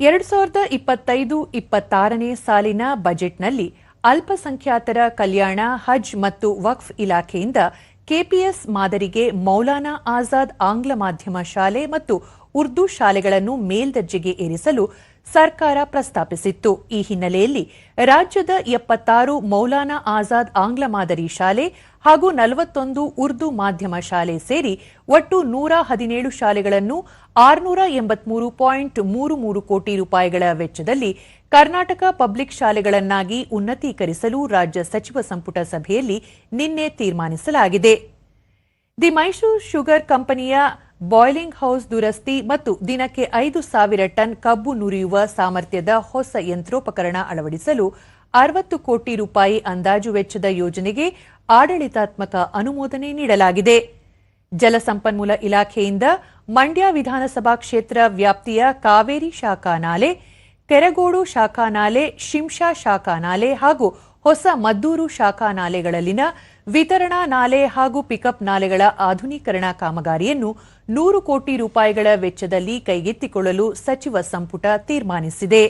2025-26ನೇ ಸಾಲಿನ ಬಜೆಟ್ನಲ್ಲಿ ಅಲ್ಪಸಂಖ್ಯಾತರ ಕಲ್ಯಾಣ, ಹಜ್ ಮತ್ತು ವಕ್ಫ್ ಇಲಾಖೆಯಿಂದ ಕೆಪಿಎಸ್ ಮಾದರಿಗೆ ಮೌಲಾನಾ ಆಜಾದ್ ಆಂಗ್ಲ ಮಾಧ್ಯಮ ಶಾಲೆ ಮತ್ತು ಉರ್ದು ಶಾಲೆಗಳನ್ನು ಮೇಲ್ದರ್ಜೆಗೆ ಏರಿಸಲು ಸರ್ಕಾರ ಪ್ರಸ್ತಾಪಿಸಿತ್ತು. ಈ ಹಿನ್ನೆಲೆಯಲ್ಲಿ ರಾಜ್ಯದ 76 ಮೌಲಾನಾ ಆಜಾದ್ ಆಂಗ್ಲ ಮಾದರಿ ಶಾಲೆ ಹಾಗೂ 41 ಉರ್ದು ಮಾಧ್ಯಮ ಶಾಲೆ ಸೇರಿ ಒಟ್ಟು 117 ಶಾಲೆಗಳನ್ನು 683.33 ಕೋಟಿ ರೂಪಾಯಿಗಳ ವೆಚ್ಚದಲ್ಲಿ ಕರ್ನಾಟಕ ಪಬ್ಲಿಕ್ ಶಾಲೆಗಳನ್ನಾಗಿ ಉನ್ನತೀಕರಿಸಲು ರಾಜ್ಯ ಸಚಿವ ಸಂಪುಟ ಸಭೆಯಲ್ಲಿ ನಿನ್ನೆ ತೀರ್ಮಾನಿಸಲಾಗಿದೆ. ದಿ ಮೈಸೂರು ಶುಗರ್ ಕಂಪನಿಯ ಬಾಯ್ಲಿಂಗ್ ಹೌಸ್ ದುರಸ್ತಿ ಮತ್ತು ದಿನಕ್ಕೆ 5,000 ಟನ್ ಕಬ್ಬು ನುರಿಯುವ ಸಾಮರ್ಥ್ಯದ ಹೊಸ ಯಂತ್ರೋಪಕರಣ ಅಳವಡಿಸಲು 60 ಕೋಟಿ ರೂಪಾಯಿ ಅಂದಾಜು ವೆಚ್ಚದ ಯೋಜನೆಗೆ ಆಡಳಿತಾತ್ಮಕ ಅನುಮೋದನೆ ನೀಡಲಾಗಿದೆ. ಜಲಸಂಪನ್ಮೂಲ ಇಲಾಖೆಯಿಂದ ಮಂಡ್ಯ ವಿಧಾನಸಭಾ ಕ್ಷೇತ್ರ ವ್ಯಾಪ್ತಿಯ ಕಾವೇರಿ ಶಾಖಾ ನಾಲೆ, ಕೆರಗೋಡು ಶಾಖಾ ನಾಲೆ, ಶಿಂಷಾ ಶಾಖಾ ನಾಲೆ ಹಾಗೂ ಹೊಸ ಮದ್ದೂರು ಶಾಖಾ ನಾಲೆಗಳಲ್ಲಿನ ವಿತರಣಾ ನಾಲೆ ಹಾಗೂ ಪಿಕಪ್ ನಾಲೆಗಳ ಆಧುನೀಕರಣ ಕಾಮಗಾರಿಯನ್ನು 100 ಕೋಟಿ ರೂಪಾಯಿಗಳ ವೆಚ್ಚದಲ್ಲಿ ಕೈಗೆತ್ತಿಕೊಳ್ಳಲು ಸಚಿವ ಸಂಪುಟ ತೀರ್ಮಾನಿಸಿದೆ.